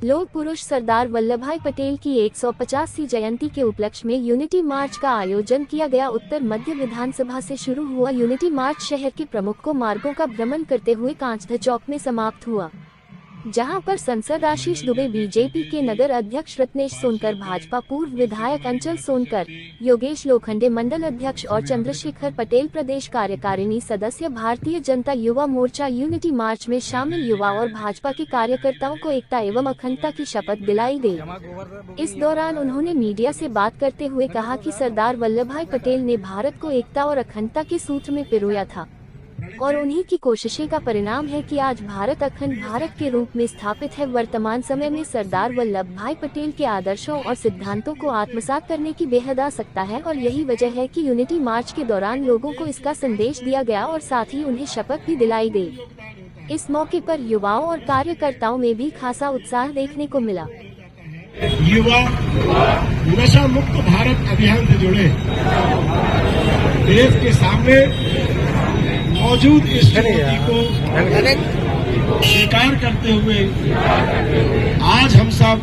लोह पुरुष सरदार वल्लभभाई पटेल की 150वीं जयंती के उपलक्ष्य में यूनिटी मार्च का आयोजन किया गया। उत्तर मध्य विधानसभा से शुरू हुआ यूनिटी मार्च शहर के प्रमुख मार्गों का भ्रमण करते हुए कांचधा चौक में समाप्त हुआ, जहां पर सांसद आशीष दुबे, बीजेपी के नगर अध्यक्ष रत्नेश सोनकर, भाजपा पूर्व विधायक अंचल सोनकर, योगेश लोखंडे मंडल अध्यक्ष और चंद्रशेखर पटेल प्रदेश कार्यकारिणी सदस्य, भारतीय जनता युवा मोर्चा यूनिटी मार्च में शामिल युवा और भाजपा के कार्यकर्ताओं को एकता एवं अखंडता की शपथ दिलाई गई। इस दौरान उन्होंने मीडिया से बात करते हुए कहा कि सरदार वल्लभभाई पटेल ने भारत को एकता और अखंडता के सूत्र में पिरोया था और उन्हीं की कोशिशें का परिणाम है कि आज भारत अखंड भारत के रूप में स्थापित है। वर्तमान समय में सरदार वल्लभभाई पटेल के आदर्शों और सिद्धांतों को आत्मसात करने की बेहद आवश्यकता है और यही वजह है कि यूनिटी मार्च के दौरान लोगों को इसका संदेश दिया गया और साथ ही उन्हें शपथ भी दिलाई गई। इस मौके पर युवाओं और कार्यकर्ताओं में भी खासा उत्साह देखने को मिला। युवा नशा मुक्त भारत अभियान से जुड़े देश के सामने मौजूद इस चुनौती को स्वीकार करते हुए आज हम सब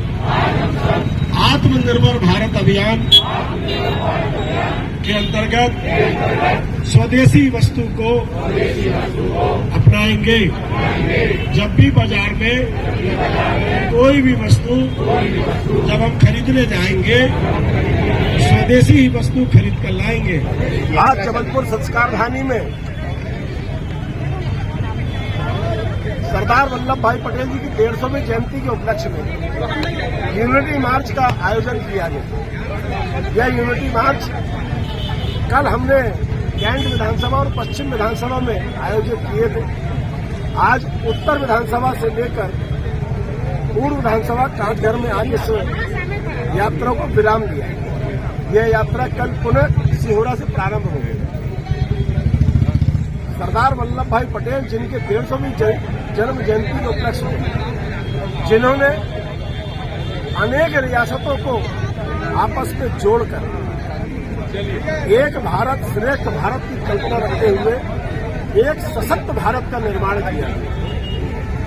आत्मनिर्भर भारत अभियान के अंतर्गत स्वदेशी वस्तु को अपनाएंगे। जब भी बाजार में कोई भी वस्तु जब हम खरीदने जाएंगे, स्वदेशी ही वस्तु खरीद कर लाएंगे। आज जबलपुर संस्कार धानी में सरदार वल्लभभाई पटेल जी की 150वीं जयंती के उपलक्ष्य में यूनिटी मार्च का आयोजन किया गया। यह यूनिटी मार्च कल हमने कैंट विधानसभा और पश्चिम विधानसभा में आयोजित किए थे। आज उत्तर विधानसभा से लेकर पूर्व विधानसभा कांचघर में आज इस यात्रा को विराम दिया। यह यात्रा कल पुनः सिहोरा से प्रारंभ हो गई। सरदार वल्लभभाई पटेल जिनके 150वीं जन्म जयंती के उपलक्ष्य में जिन्होंने अनेक रियासतों को आपस में जोड़कर एक भारत श्रेष्ठ भारत की कल्पना रखते हुए एक सशक्त भारत का निर्माण किया।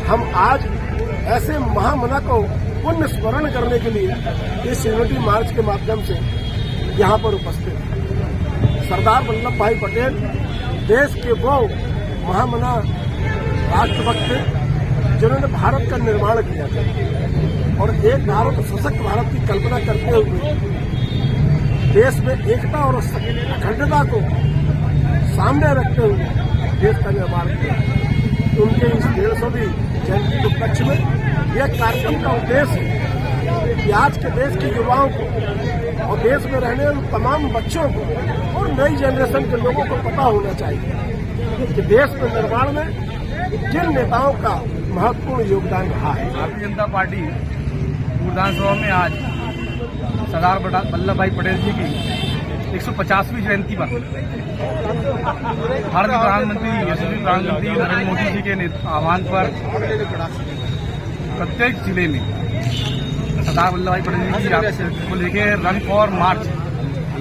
हम आज ऐसे महामना को पुण्य स्मरण करने के लिए इस यूनिटी मार्च के माध्यम से यहाँ पर उपस्थित हैं। सरदार वल्लभभाई पटेल देश के वो महामना राष्ट्रभक्त थे जिन्होंने भारत का निर्माण किया था और एक भारत सशक्त भारत की कल्पना करते हुए देश में एकता और अखंडता को सामने रखते हुए देश का निर्माण किया। उनके इस 150वीं जयंती के उपलक्ष्य में यह कार्यक्रम का उद्देश्य है कि आज के देश के युवाओं को और देश में रहने वाले तमाम बच्चों को और नई जनरेशन के लोगों को पता होना चाहिए कि देश के निर्माण में जिन नेताओं का महत्वपूर्ण योगदान रहा है। भारतीय जनता पार्टी विधानसभा में आज सरदार वल्लभभाई पटेल जी की 150वीं जयंती पर भारत प्रधानमंत्री यशस्वी प्रधानमंत्री नरेंद्र मोदी जी के आह्वान पर प्रत्येक जिले में सरदार वल्लभभाई पटेल जी की यात्रा को लेकर रन फॉर मार्च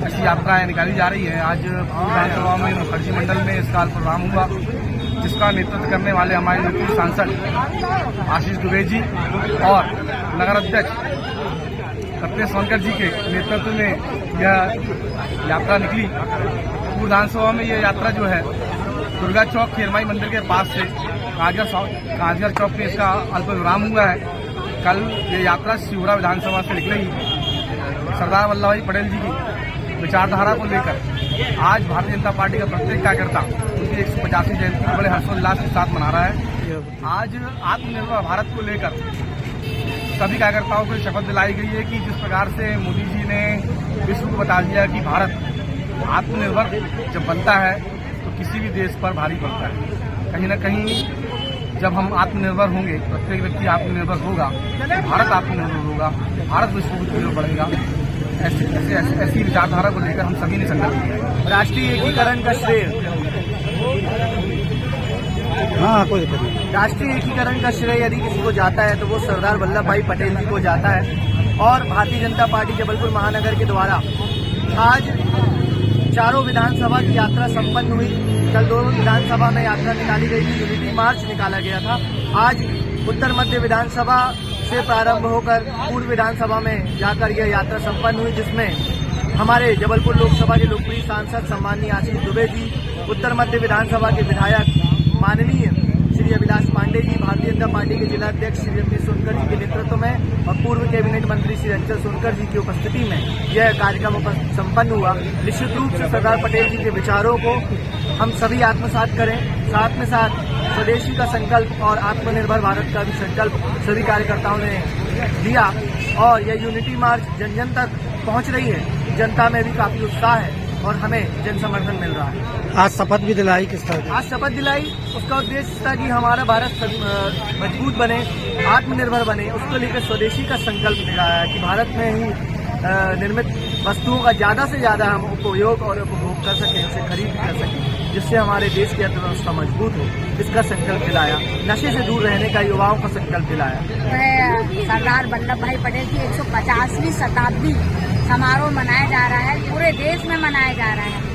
ऐसी यात्राएं निकाली जा रही है। आज विधानसभा में मुखर्जी मंडल में इसका प्रोग्राम हुआ, जिसका नेतृत्व करने वाले हमारे लोकप्रिय सांसद आशीष दुबे जी और नगर अध्यक्ष रत्नेश सोनकर जी के नेतृत्व में यह यात्रा निकली। विधानसभा में यह यात्रा जो है दुर्गा चौक खेरमाई मंदिर के पास से कांचघर चौक में इसका अल्प विराम हुआ है। कल ये यात्रा सिहोरा विधानसभा से निकलेगी। सरदार वल्लभभाई पटेल जी की विचारधारा को लेकर आज भारतीय जनता पार्टी का प्रत्येक कार्यकर्ता उनकी 150वीं जयंती को बड़े हर्षोल्लास के साथ मना रहा है। आज आत्मनिर्भर भारत को लेकर सभी कार्यकर्ताओं को शपथ दिलाई गई है कि जिस प्रकार से मोदी जी ने विश्व को बता दिया कि भारत आत्मनिर्भर जब बनता है तो किसी भी देश पर भारी पड़ता है। कहीं न कहीं जब हम आत्मनिर्भर होंगे, प्रत्येक व्यक्ति आत्मनिर्भर होगा, भारत आत्मनिर्भर होगा, भारत विश्व की ओर बढ़ेगा। ऐसी विचारधारा को लेकर हम सभी ने संकल्प किया। राष्ट्रीय एकीकरण का श्रेय राष्ट्रीय एकीकरण का श्रेय यदि किसी को जाता है तो वो सरदार वल्लभभाई पटेल जी को जाता है। और भारतीय जनता पार्टी जबलपुर महानगर के द्वारा आज चारों विधानसभा की यात्रा संपन्न हुई। कल 2 विधानसभा में यात्रा निकाली गई थी, यूनिटी मार्च निकाला गया था। आज उत्तर मध्य विधानसभा से प्रारंभ होकर पूर्व विधानसभा में जाकर यह यात्रा संपन्न हुई, जिसमें हमारे जबलपुर लोकसभा के लोकप्रिय सांसद सम्माननीय आशीष दुबे जी, उत्तर मध्य विधानसभा के विधायक माननीय श्री अभिलाष पांडे जी, भारतीय जनता पार्टी के जिला अध्यक्ष श्री रमेश सोनकर जी के नेतृत्व में और पूर्व कैबिनेट मंत्री श्री अंचल सोनकर जी की उपस्थिति में यह कार्यक्रम संपन्न हुआ। निश्चित रूप से सरदार पटेल जी के विचारों को हम सभी आत्मसात करें, साथ में साथ स्वदेशी का संकल्प और आत्मनिर्भर भारत का भी संकल्प सभी कार्यकर्ताओं ने दिया और यह यूनिटी मार्च जन जन तक पहुंच रही है। जनता में भी काफी उत्साह है और हमें जन समर्थन मिल रहा है। आज शपथ भी दिलाई, किस तरह? आज शपथ दिलाई, उसका उद्देश्य था कि हमारा भारत मजबूत बने, आत्मनिर्भर बने। उसको लेकर स्वदेशी का संकल्प दिखाया कि भारत में ही निर्मित वस्तुओं का ज्यादा से ज्यादा हम उपयोग और उपभोग कर सकें, उसे खरीद कर सकें, जिससे हमारे देश की अर्थव्यवस्था मजबूत हो। इसका संकल्प दिलाया। नशे से दूर रहने का युवाओं का संकल्प दिलाया। सरदार वल्लभ भाई पटेल की 150वीं शताब्दी समारोह मनाया जा रहा है, पूरे देश में मनाया जा रहा है।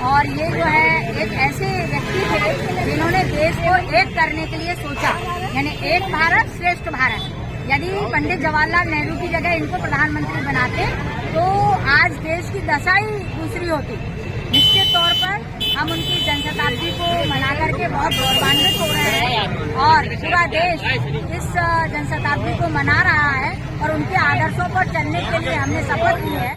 और ये जो है एक ऐसे व्यक्ति थे जिन्होंने देश को एक करने के लिए सोचा, यानी एक भारत श्रेष्ठ भारत। यदि पंडित जवाहरलाल नेहरू की जगह इनको प्रधानमंत्री बनाते तो आज देश की दशा ही दूसरी होती। निश्चित तौर पर हम उनकी जनशताब्दी को मना करके बहुत गौरवान्वित हो रहे हैं और पूरा देश इस जनशताब्दी को मना रहा है और उनके आदर्शों पर चलने के लिए हमने शपथ ली है।